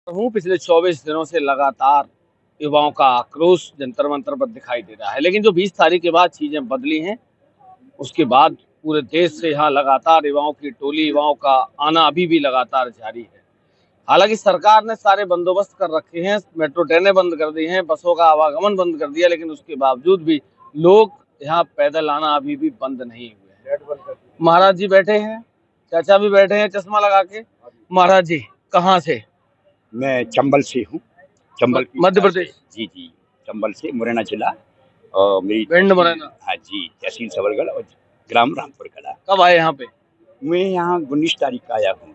हूँ पिछले 24 दिनों से लगातार युवाओं का आक्रोश जंतर मंतर पर दिखाई दे रहा है, लेकिन जो 20 तारीख के बाद चीजें बदली हैं, उसके बाद पूरे देश से यहाँ लगातार युवाओं की टोली, युवाओं का आना अभी भी लगातार जारी है। हालांकि सरकार ने सारे बंदोबस्त कर रखे हैं, मेट्रो ट्रेनें बंद कर दी हैं, बसों का आवागमन बंद कर दिया, लेकिन उसके बावजूद भी लोग यहाँ पैदल आना अभी भी बंद नहीं हुए हैं। महाराज जी बैठे हैं, चाचा भी बैठे हैं चश्मा लगा के। महाराज जी कहाँ से? मैं चंबल से हूँ। चंबल मध्य प्रदेश। जी जी, चंबल से मुरैना जिला और मेरी भिंड मुरैना। हाँ जी, तहसील सबलगढ़ और ग्राम रामपुर कला। कब आए यहाँ पे? मैं यहाँ 19 तारीख का आया हूँ।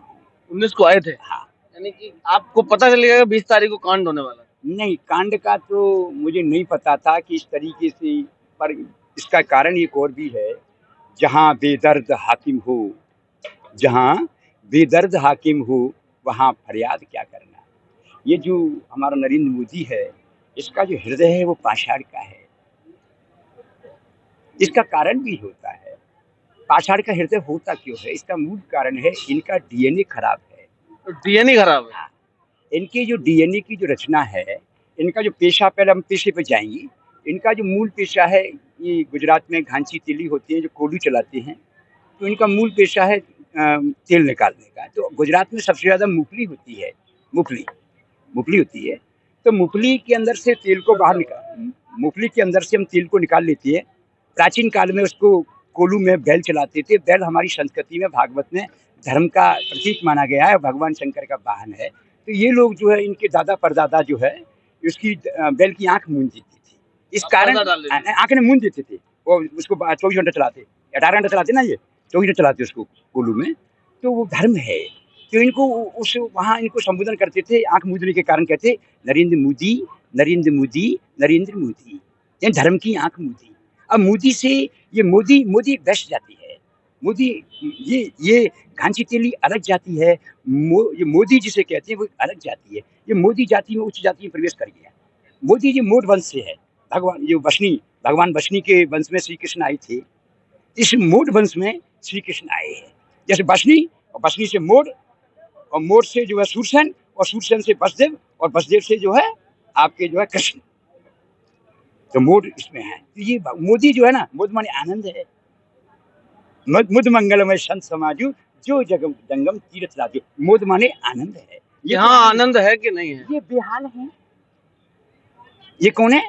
19 को आए थे? हाँ। यानी कि आपको पता चलेगा 20 तारीख को कांड होने वाला है? नहीं, कांड का तो मुझे नहीं पता था कि इस तरीके से, पर इसका कारण एक और भी है। जहाँ बेदर्द हाकिम हो, जहाँ बेदर्द हाकिम हो, वहाँ फरियाद क्या करना। ये जो हमारा नरेंद्र मोदी है, इसका जो हृदय है वो पाषाण का है। इसका कारण भी होता है। पाषाण का हृदय होता क्यों है? इसका मूल कारण है इनका डीएनए खराब है। तो डीएनए खराब है? इनकी जो डीएनए की जो रचना है, इनका जो पेशा, पहले हम पेशे पे जाएंगे। इनका जो मूल पेशा है, ये गुजरात में घांची तेली होती है जो कोल्हू चलाते हैं, तो इनका मूल पेशा है तेल निकालने का। तो गुजरात में सबसे ज़्यादा मूंगफली होती है, मूंगफली होती है। तो मूंगफली के अंदर से तेल को बाहर निकाल, मूंगफली के अंदर से हम तेल को निकाल लेते हैं। प्राचीन काल में उसको कोल्हू में बैल चलाते थे। बैल हमारी संस्कृति में, भागवत में धर्म का प्रतीक माना गया है, भगवान शंकर का वाहन है। तो ये लोग जो है, इनके दादा परदादा जो है, उसकी बैल की आंख मूंद देती थी। इस कारण आंख ने मूंद देते थे। वो उसको 24 घंटे चलाते, 18 घंटे चलाते ना, ये 24 घंटे चलाते उसको कोल्हू में। तो वो धर्म है। तो इनको उस वहाँ इनको संबोधन करते थे, आंख मूंदने के कारण कहते नरेंद्र मोदी, नरेंद्र मोदी, नरेंद्र मोदी। ये धर्म की आंख मूंदी। अब मोदी से ये मोदी बेस्ट जाती है। मोदी, ये घांची तेली अलग जाती है। ये मोदी जिसे कहते हैं वो अलग जाती है। ये मोदी जाति में, उच्च जाति में प्रवेश कर गया। मोदी जी मोड वंश से है। भगवान बशनी के वंश में श्री कृष्ण आए थे। इस मोड वंश में श्री कृष्ण आए हैं। जैसे बशनी, और बशनी से मोड, और मोड से जो है सूरसेन, और सूरसेन से बसदेव, और बसदेव से जो है आपके जो है कृष्ण। तो मोड इसमें है। तो ये मोदी जो है ना, मोद माने आनंद है। मुद मंगलमय संत समाजू, जो जगम जंगम तीर्थ राजू। मोद माने आनंद है। यहाँ आनंद है कि नहीं है? ये बेहाल है। ये कौन है?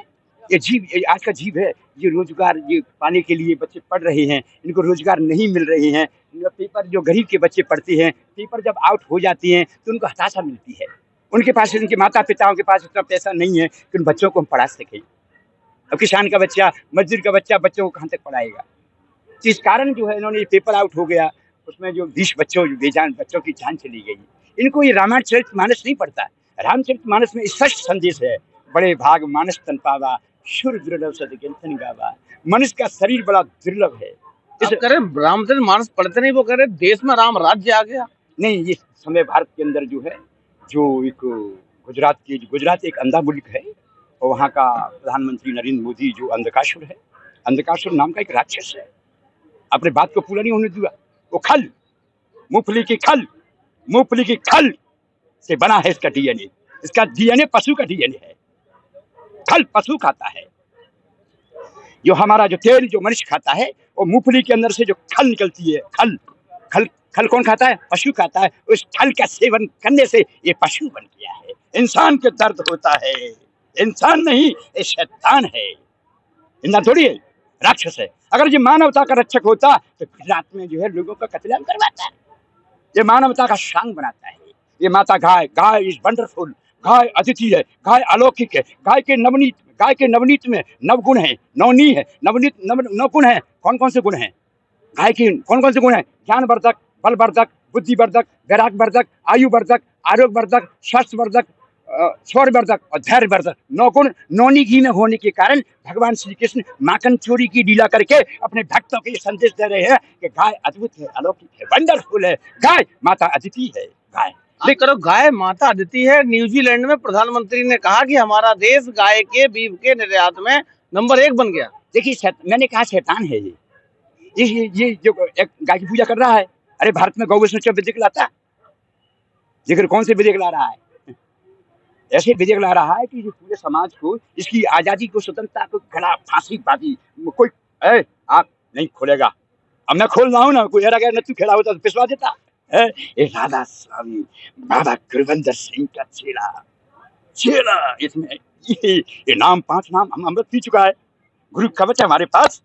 ये जीव, ये आज का जीव है। ये रोजगार ये पाने के लिए बच्चे पढ़ रहे हैं, इनको रोजगार नहीं मिल रहे हैं। पेपर जो गरीब के बच्चे पढ़ते हैं, पेपर जब आउट हो जाते हैं तो उनको हताशा मिलती है। उनके पास, उनके माता पिताओं के पास इतना पैसा नहीं है कि उन बच्चों को हम पढ़ा सकें। अब किसान का बच्चा, मजदूर का बच्चा, बच्चों को कहाँ तक पढ़ाएगा? तो इस कारण जो है, इन्होंने ये पेपर आउट हो गया, उसमें जो 20 बच्चों, बेजान बच्चों की जान चली गई। इनको ये रामायणचरितमानस नहीं पढ़ता। रामचरितमानस में स्पष्ट संदेश है, बड़े भाग मानस तन पावा, शुर दुर्लभ सद गिनथन गावा। मनुष्य का शरीर बड़ा दुर्लभ है। आप कह रहे रामचरितमानस पढ़ते नहीं, वो कह रहे देश में राम राज्य आ गया। नहीं, ये समय भारत के अंदर जो है, जो एक गुजरात एक अंधा मुल्क है, और वहाँ का प्रधानमंत्री नरेंद्र मोदी जो अंधकासुर है, अंधकासुर नाम का एक राक्षस है। अपने बात को पूरा नहीं होने दिया। वो खल, मूंगफली की खल से बना है इसका डीएनए। इसका डीएनए पशु का डीएनए है। खल पशु खाता है। जो हमारा जो तेल जो मनुष्य खाता है, वो मूंगफली के अंदर से जो खल निकलती है, खल कौन खाता है? पशु खाता है। उस खल का सेवन करने से ये पशु बन गया है। इंसान के दर्द होता है, इंसान नहीं, ये शैतान है। इंसान थोड़ी है, राक्षस है। अगर ये मानवता का रक्षक होता तो गुजरात में जो है लोगों का कत्लेआम करवाता है। ये मानवता का शान बनाता है। ये माता गाय इज वंडरफुल। गाय अतिथि है, गाय अलौकिक है। गाय के नवनीत में नवगुण है, नवनी है, नवनीत नवगुण है। कौन कौन से गुण हैं गाय के? कौन कौन से गुण हैं? ज्ञानवर्धक, बलवर्धक, बुद्धिवर्धक, वैराग्यवर्धक, आयुवर्धक, आरोग्यवर्धक, स्वास्थ्यवर्धक, स्वरवर्धक और धैर्यवर्धक। 9 गुण नौनी घी में होने के कारण भगवान श्री कृष्ण माखन चोरी की लीला करके अपने भक्तों को ये संदेश दे रहे हैं कि गाय अद्भुत है, अलौकिक है, वंडरफुल है। गाय माता अदिति है। गाय करो, गाय माता अदिति है। न्यूजीलैंड में प्रधानमंत्री ने कहा कि हमारा देश गाय के बीफ के निर्यात में नंबर 1 बन गया। देखिए, मैंने कहा शैतान है ये जो एक गाय की पूजा कर रहा है। अरे भारत में गौ वैष्णव विधेयक लाता, लेकिन कौन से विधेयक ला रहा है? ऐसे विजय ला रहा है कि जो पूरे समाज को, इसकी आजादी को, स्वतंत्रता को गला फांसी पाती। कोई आप नहीं खोलेगा, अब मैं खोल रहा हूँ ना, कोई न तू खेला होता तो पिछवा देता है। ये राधा स्वामी बाबा गुरविंदर सिंह का चेला इसमें ये नाम 5 नाम हम अमृत पी चुका है। गुरु कवच है हमारे पास,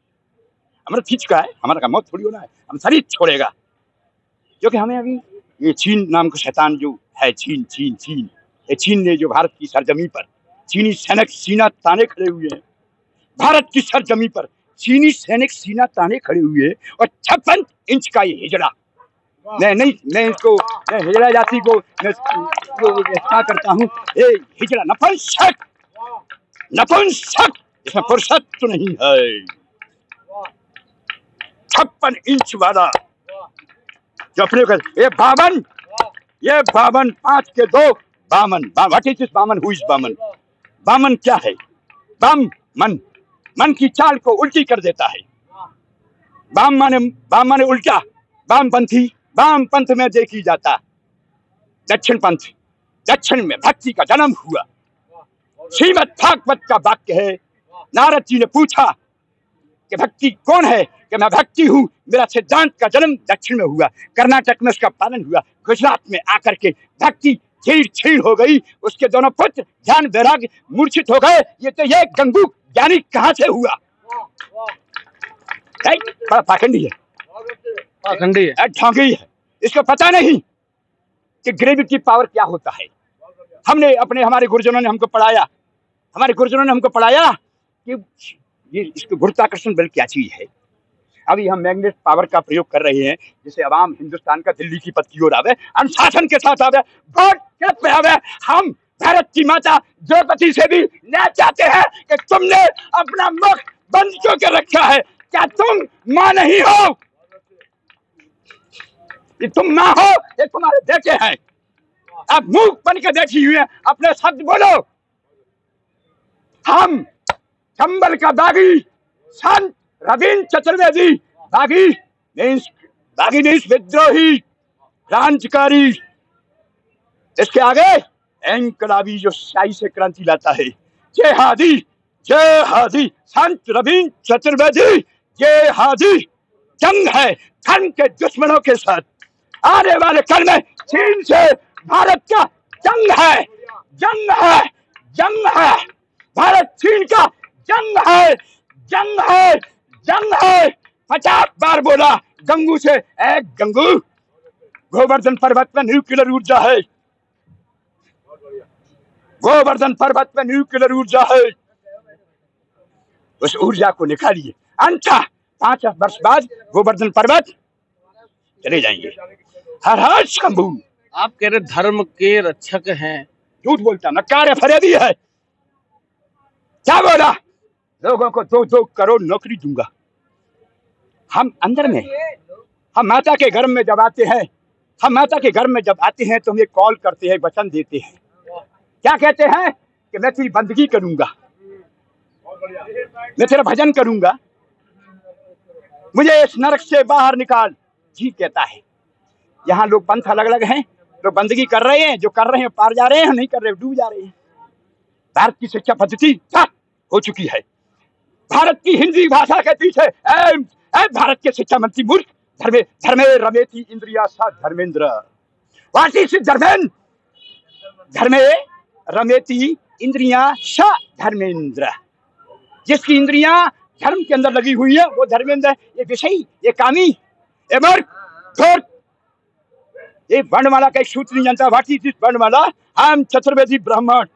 अमृत पी चुका है, हमारा का मौत थोड़ी होना है, हम शरीर छोड़ेगा। क्योंकि हमें अभी ये चीन नाम का शैतान जो है, चीन ये चीन ने जो भारत की सरजमी पर चीनी सैनिक सीना ताने खड़े हुए हैं। भारत की सरजमी पर चीनी सैनिक सीना ताने खड़े हुए और 56 इंच का ये हिजड़ा, मैं इसको हिजड़ा जाति को क्या करता हूँ, ये हिजड़ा नपुंसक इसमें पुरुषत्व तो नहीं है। 56 इंच वाला जो अपने ये 52 5 के 2 बामन। व्हाट इज दिस बामन? हु इज बामन? बामन क्या है? बाम मन की चाल को उल्टी कर देता है। बाम माने उल्टा, बाम पंथ में देखी जाता। दक्षिण पंथ, दक्षिण में भक्ति का जन्म हुआ। श्रीमद् भागवत का वाक्य है, नारद जी ने पूछा कि भक्ति कौन है, कि मैं भक्ति हूँ, मेरा सिद्धांत का जन्म दक्षिण में हुआ, कर्नाटक में उसका पालन हुआ, गुजरात में आकर के भक्ति छीड़ हो गई, उसके दोनों पुत्र ध्यान वैराग्य मूर्छित हो गए। ये गंगू ज्ञानी कहाँ से हुआ? बड़ा पाखंडी है, ढोंगी है, इसको पता नहीं कि ग्रेविटी पावर क्या होता है। हमारे गुरुजनों ने हमको पढ़ाया कि ये इसको गुरुत्वाकर्षण बल क्या चीज है। अभी हम मैग्नेट पावर का प्रयोग कर रहे हैं, जैसे अवाम हिंदुस्तान का दिल्ली की पथ की ओर आवे, अनुशासन के साथ आवे, वोट पे आवे। हम भारत की माता द्रौपदी से भी न चाहते हैं कि तुमने अपना मुख बंद क्यों कर रखा है। क्या तुम मां नहीं हो? ये तुम मां हो, ये तुम्हारे बेटे हैं। आप मुंह बन के बैठी हुई है, अपने शब्द बोलो। हम चंबल का बागी संत रविंद्र चतुर्वेदी, बागी मीन्स विद्रोही, क्रांतिकारी। इसके आगे इनकलाबी जो शाही से क्रांति लाता है। जय हादी संत रविंद्र चतुर्वेदी, जय हादी। जंग है धर्म के दुश्मनों के साथ। आने वाले कल में चीन से भारत का जंग है। भारत चीन का जंग है। 50 बार बोला गंगू से, गंगू गोवर्धन पर्वत में न्यूक्लियर ऊर्जा है, गोवर्धन पर्वत में न्यूक्लियर ऊर्जा है, उस ऊर्जा को निकालिए। अंता 5 वर्ष बाद गोवर्धन पर्वत चले जाएंगे। हर हर शंभू। आप कह रहे धर्म के रक्षक हैं, झूठ बोलता ना, कार्य फरेबी है। क्या बोला? लोगों को 2-2 करोड़ नौकरी दूंगा। हम अंदर में, हम माता के घर में जब आते हैं, तो हमें कॉल करते हैं, वचन देते हैं। क्या कहते हैं? कि मैं तेरी बंदगी करूंगा, मैं तेरा भजन करूंगा, मुझे इस नरक से बाहर निकाल। जी कहता है। यहाँ लोग पंथ अलग अलग हैं, लोग बंदगी कर रहे हैं, जो कर रहे हैं पार जा रहे हैं, नहीं कर रहे डूब जा रहे हैं। भारत की शिक्षा पद्धति हो चुकी है। भारत की हिंदी भाषा के पीछे भारत के शिक्षा मंत्री मूर्ख। धर्मे रमेति इंद्रिया सा धर्मेंद्र। What is Dharmendra? धर्मे रमेति इंद्रिया सा धर्मेंद्र। जिसकी इंद्रियां धर्म के अंदर लगी हुई है वो धर्मेंद्र है। ये विषयी, ये कामी, ये मूर्ख, ये वर्णमाला का एक सूत्र नहीं जानता। व्हाट इज दिस वर्णमाला? हम चतुर्वेदी ब्राह्मण,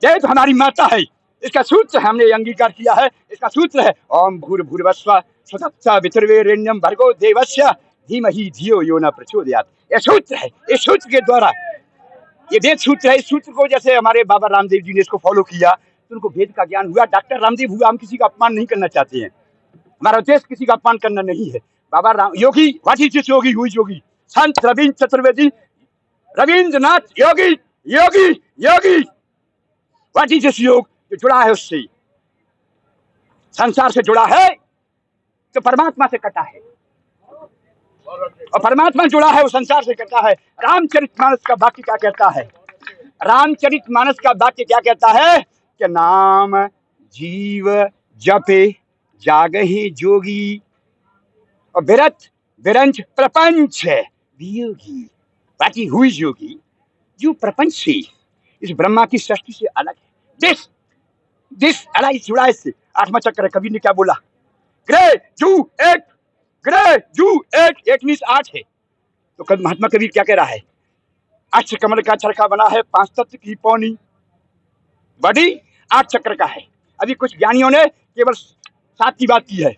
ये तो हमारी माता है। इसका सूत्र हमने अंगीकार किया है। इसका सूत्र है ओम भूर्भुवस्सुवः स्वः वितुर्वरेण्यं भर्गो देवस्य धीमहि धियो यो न प्रचोदयात्। ये सूत्र है। इस सूत्र के द्वारा, ये वेद सूत्र है। इस सूत्र को जैसे हमारे बाबा रामदेव जी ने इसको फॉलो किया तो उनको वेद का ज्ञान हुआ। डॉक्टर रामदेव हुआ। हम किसी का अपमान नहीं करना चाहते हैं, हमारा उद्देश्य किसी का अपमान करना नहीं है। बाबा राम योगी, व्हाट इज दिस योगी? हु इज योगी? संत रविंद्र चतुर्वेदी, रविंद्रनाथ योगी। व्हाट इज दिस योग? जो जुड़ा है उससे, संसार से जुड़ा है तो परमात्मा से कटा है, और परमात्मा जुड़ा है वो संसार से कटा है। रामचरितमानस का वाक्य क्या कहता है? रामचरितमानस का वाक्य क्या कहता है कि नाम जीव जपे जागहि जोगी और विरत विरंच प्रपंच वियोगी। बाकी हुई योगी जो प्रपंच से इस ब्रह्मा की सृष्टि से अलग है। दिस अलाई जुड़ा इससे। आठवां चक्र है। कबीर ने क्या बोला? ग्रे जू एक, ग्रे जू एक, एक मीन्स 8 है। तो कल महात्मा कबीर क्या कह रहा है? अक्ष कमल का चरखा बना है 5 तत्व की पौनी, बॉडी 8 चक्र का है। अभी कुछ ज्ञानियों ने केवल 7 की बात की है।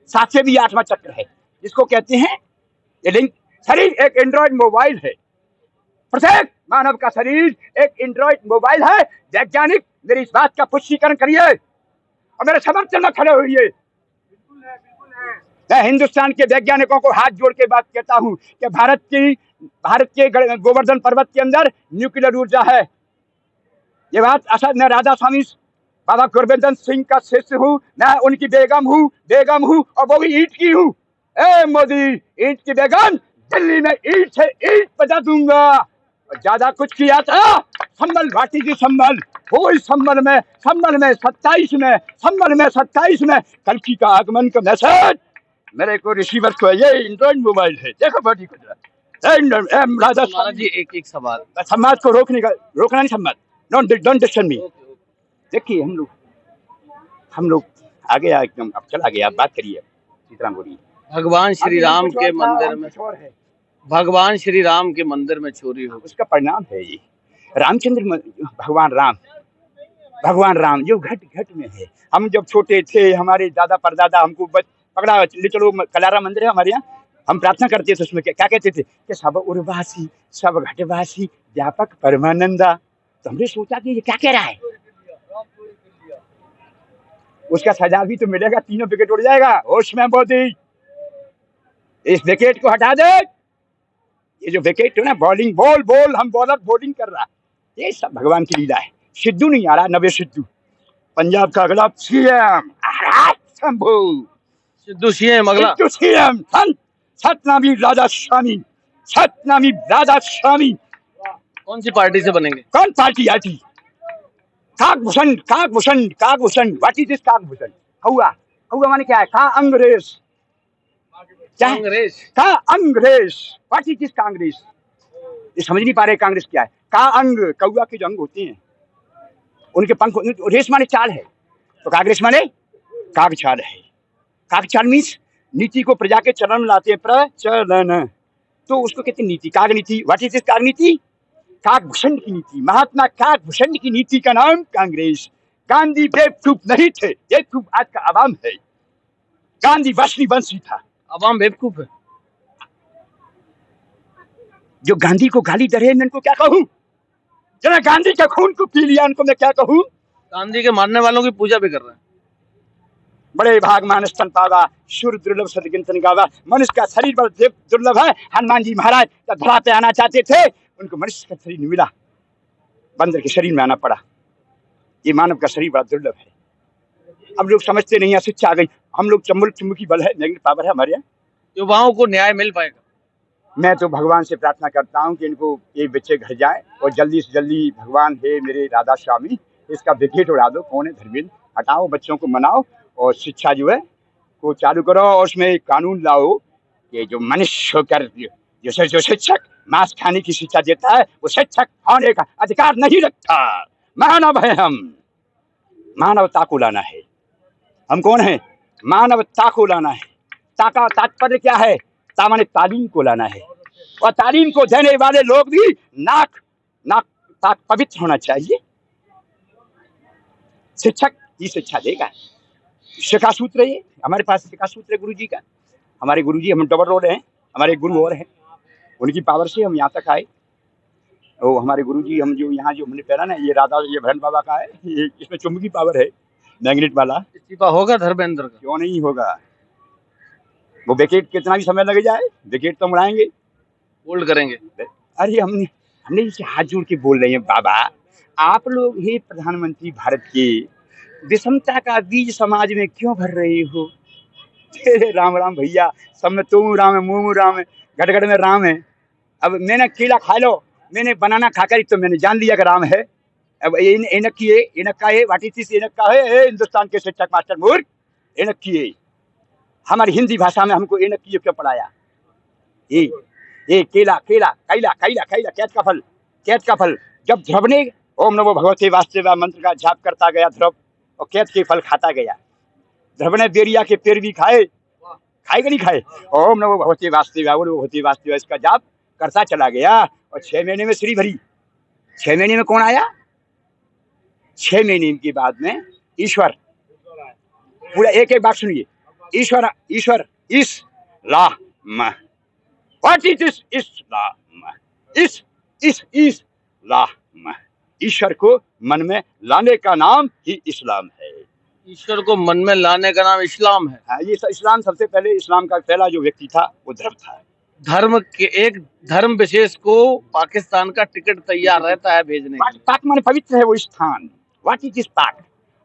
7 से भी 8वां चक्र है, जिसको कहते हैं ये लिंक। शरीर एक एंड्रॉइड मोबाइल है। प्रत्येक मानव का शरीर एक एंड्रॉइड मोबाइल है। वैज्ञानिक मेरी इस बात का पुष्टिकरण करिए और मेरे समर्थन में खड़े हुए। मैं हिंदुस्तान के वैज्ञानिकों को हाथ जोड़ के बात कहता हूं कि भारत के गोवर्धन पर्वत के अंदर न्यूक्लियर ऊर्जा है। ये बात असद मैं राधा स्वामी बाबा गुरबिंदर सिंह का शिष्य हूँ। मैं उनकी बेगम हूँ और वो भी ईंट की हूँ। ए मोदी, ईंट की बेगम, दिल्ली में ईंट से ईंट बजा दूंगा। और ज्यादा कुछ किया था संबल घाटी की संबल, वो इस संबल में 27 में कल्कि का आगमन का मैसेज मेरे को रिसीवर को। ये एंड्रॉइड मोबाइल है, देखो बॉडी को। राजा महाराज जी एक सवाल। समाज को रोकना नहीं संवाद। Don't disturb me. देखिए हम लोग आगे एकदम अब चला गया। आप बात करिए, सीताराम बोलिए। भगवान श्री राम के मंदिर में चोरी हो, उसका परिणाम है ये। रामचंद्र भगवान राम जो घट में है। हम जब छोटे थे, हमारे दादा परदादा हमको पकड़ा ले चलो कलारा मंदिर है हमारे यहाँ, हम प्रार्थना करते थे। उसमें क्या कहते थे कि सब उर्वासी सब घटवासी व्यापक परमानंदा। तो हमने सोचा कि ये क्या कह रहा है। उसका सजा भी तो मिलेगा, तीनों विकेट उड़ जाएगा। होश में मोदी, इस विकेट को हटा दे। ये जो विकेट है ना, बॉलिंग बॉल हम बॉलर बॉलिंग कर रहा, ये सब भगवान की लीला है। सिद्धू नहीं आ रहा, नवे सिद्धू पंजाब का अगला सीएम शंभू। सिद्धू सीएम सतनामी राजा स्वामी। कौन सी पार्टी से बनेंगे? कौन पार्टी आती? Kakbhushan what is this Kakbhushan? कौआ माने क्या है? Congress what is this Congress? ये समझ नहीं पा रहे कांग्रेस क्या है। कौआ के जो अंग होते हैं उनके पंख, रेस माने चाल है, तो कांग्रेस माने कागचाल है। कागचाल मीन्स नीति को प्रजा के चलन में लाते हैं, प्रचलन। तो उसको कहते हैं नीति, कागनीति। व्हाट इज दिस कागनीति? काकभूषण की नीति। महात्मा काकभूषण की नीति का नाम कांग्रेस। गांधी बेवकूफ नहीं थे, बेवकूफ आज का आवाम है। गांधी वंशी था, आवाम बेवकूफ है। जो गांधी को गाली दे रहे हैं, मैं उनको क्या कहूँ? जिन्होंने गांधी के खून को पी लिया, उनको मैं क्या कहूँ? गांधी के मारने वालों की पूजा भी कर रहे हैं। बड़े भाग मानस तन पावा, शुर दुर्लभ सदगिनतन गावा। मनुष्य का शरीर बड़ा दुर्लभ है। हनुमान जी महाराज जब धरा पे आना चाहते थे, उनको मनुष्य का शरीर नहीं मिला, बंदर के शरीर में आना पड़ा। ये मानव का शरीर बड़ा दुर्लभ है। अब लोग समझते नहीं है, शिक्षा आ गई। हम लोग चुंबकी बल है, नेगेटिव पावर है हमारे यहाँ। युवाओं को न्याय मिल पाएगा? मैं तो भगवान से प्रार्थना करता हूँ कि इनको ये बच्चे घर जाए और जल्दी से जल्दी भगवान हे मेरे राधा स्वामी इसका विकेट उड़ा दो। कौन है धर्मेंद्र? हटाओ, बच्चों को मनाओ और शिक्षा जो है को चालू करो। और उसमें एक कानून लाओ कि जो मनुष्य होकर जो शिक्षक मांस खाने की शिक्षा देता है, वो शिक्षक होने का अधिकार नहीं रखता। मानव है हम, मानवता को लाना है। हम कौन है? मानवता को लाना है। का तात्पर्य क्या है? माने तालीम को लाना है। और तालीम को देने वाले लोग भी नाक पवित्र होना चाहिए। शिक्षक ही शिक्षा देगा। शिक्षा सूत्र है हमारे पास, शिक्षा सूत्र है गुरु जी का। हमारे गुरु जी, हम डबल रोड हैं, हमारे गुरु और हैं, उनकी पावर से हम यहाँ तक आए। वो हमारे गुरु जी, हम जो यहाँ जो हमने पहना ना, ये राधा, ये भरन बाबा का है। ये इसमें चुंबकी पावर है, मैग्नेट वाला। इस्तीफा होगा धर्मेंद्र का? क्यों नहीं होगा? वो विकेट कितना भी समय लग जाए, विकेट तो उड़ाएंगे, बोल्ड करेंगे। अरे हमने इसे हाथ जोड़ के बोल रहे हैं, बाबा आप लोग ही प्रधानमंत्री भारत के विषमता का बीज समाज में क्यों भर रहे हो? राम राम भैया, सब में तुम राम है, मुँह राम है, घट में राम है। अब मैंने केला खा लो, मैंने बनाना खाकर तो मैंने जान लिया कि राम है। अब इनका है व्हाट इज दिस, इनका है हिंदुस्तान के शिक्षक मास्टर मूर्ख, इनकी हमारी हिंदी भाषा में हमको इनकी क्यों पढ़ाया। ये केला केला कैला कैला कैला कैद का फल जब ध्रुव ने ओम नमो भगवते वासुदेवाय मंत्र का जाप करता गया ध्रुव, और कैद के फल खाता गया। ध्रुव ने बेरिया के पेड़ भी खाए कि नहीं खाए। ओम नमो भगवते वासुदेवाय ओम नमो भगवते वासुदेवाय इसका जाप करता चला गया, और 6 महीने में श्री भरी। 6 महीने में कौन आया? 6 महीने के बाद में ईश्वर। पूरा एक बात सुनिए, ईश्वर ईश्वर इस्लाम। व्हाट इज दिस इस्लाम? इस्लाम ईश्वर को मन में लाने का नाम ही इस्लाम है। ईश्वर को मन में लाने का नाम इस्लाम है। हाँ, ये इस्लाम सबसे पहले, इस्लाम का पहला जो व्यक्ति था वो ध्रुव था। धर्म के एक धर्म विशेष को पाकिस्तान का टिकट तैयार रहता है भेजने के लिए। पाक माने पवित्र है वो स्थान। व्हाट इज दिस पाक?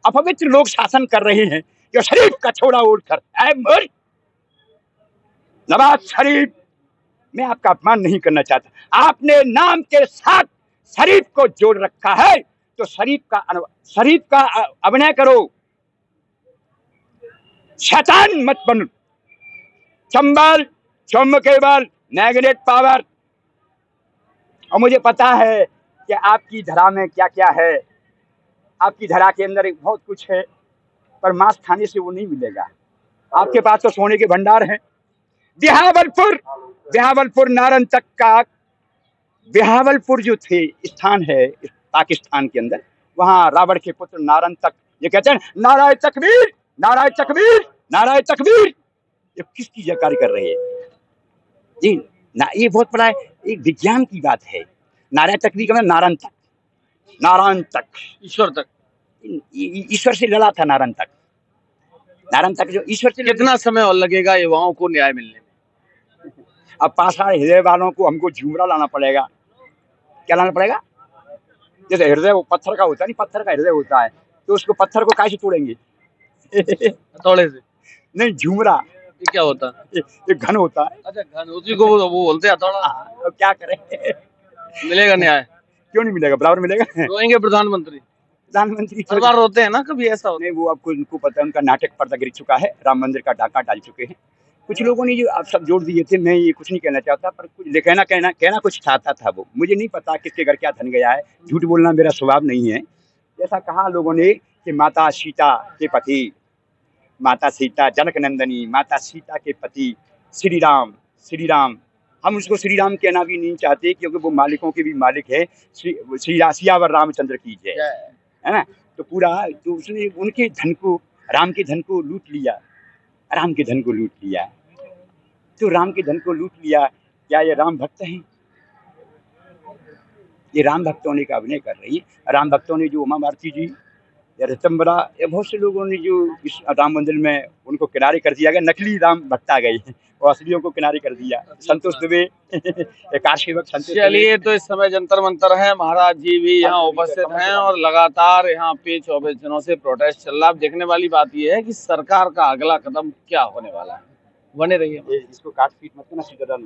अपवित्र लोग शासन कर रहे हैं जो शरीफ का छोड़ा उड़कर नवाज शरीफ, मैं आपका अपमान नहीं करना चाहता, आपने नाम के साथ शरीफ को जोड़ रखा है, तो शरीफ का अभिनय करो, शैतान मत बनो। चंबल चौमकेबल मैग्नेट पावर। और मुझे पता है कि आपकी धरा में क्या क्या है, आपकी धरा के अंदर बहुत कुछ है, पर मांस खाने से वो नहीं मिलेगा। आपके पास तो सोने के भंडार हैं। बिहावलपुर नारन तक का, बिहावलपुर जो थे स्थान है पाकिस्तान के अंदर, वहां रावण के पुत्र नारन तक, ये कहते हैं नाराय तकबीर नाराय तकबीर नाराय तकबीर। ये किसकी जयकारी कर रही है जी ना? ये बहुत बड़ा एक विज्ञान की बात है। नाराय तकबीर का मतलब नारायण तक ईश्वर तक, ईश्वर से लड़ा था नारायण तक जो ईश्वर से। कितना समय और लगेगा युवाओं को न्याय मिलने में? अब पाषाण हृदय वालों को हमको झुमरा लाना पड़ेगा। क्या लाना पड़ेगा? जैसे हृदय वो पत्थर का होता है, नहीं, पत्थर का हृदय होता है, तो उसको पत्थर को कैसे तोड़ेंगे? हथौड़े से नहीं, झुमरा। ये क्या होता है? ये घन होता है। अच्छा, घन, उसी को वो बोलते हैं हथौड़ा। तो क्या करें? मिलेगा न्याय? क्यों नहीं मिलेगा? बराबर मिलेगा। रोएंगे प्रधानमंत्री हर बार रोते हैं ना, कभी ऐसा होता नहीं, वो आपको उनको पता है, उनका नाटक पर्दा गिर चुका है, राम मंदिर का डाका डाल चुके हैं। कुछ लोगों ने जो आप सब जोड़ दिए थे, मैं ये कुछ नहीं कहना चाहता, पर कुछ कहना कुछ चाहता था। वो मुझे नहीं पता किसके घर क्या धन गया है, झूठ बोलना मेरा स्वभाव नहीं है। जैसा कहा लोगों ने कि माता सीता के पति, माता सीता जनक नंदनी, माता सीता के पति श्री राम। हम उसको श्री राम कहना भी नहीं चाहते, क्योंकि वो मालिकों के भी मालिक है। सियावर रामचंद्र की जय, है ना? तो पूरा तो उसने उनके धन को, राम के धन को लूट लिया। तो राम के धन को लूट लिया। क्या ये राम भक्त हैं? ये राम भक्तों ने का अभिनय कर रही है। राम भक्तों ने जो उमा भारती जी या ऋतंबरा या बहुत से लोगों ने जो इस राम मंदिर में उनको किनारे कर दिया गया, नकली राम भक्त आ गए और असलियों को किनारे कर दिया। संतोष दुबे कार सेवक संतोष। चलिए, तो इस समय जंतर मंतर है, महाराज जी भी यहाँ उपस्थित हैं और लगातार यहाँ पे 24 दिनों से प्रोटेस्ट चल रहा है। अब देखने वाली बात यह है कि सरकार का अगला कदम क्या होने वाला है। बने रहिए। इसको काट पीट मत करना, सीधा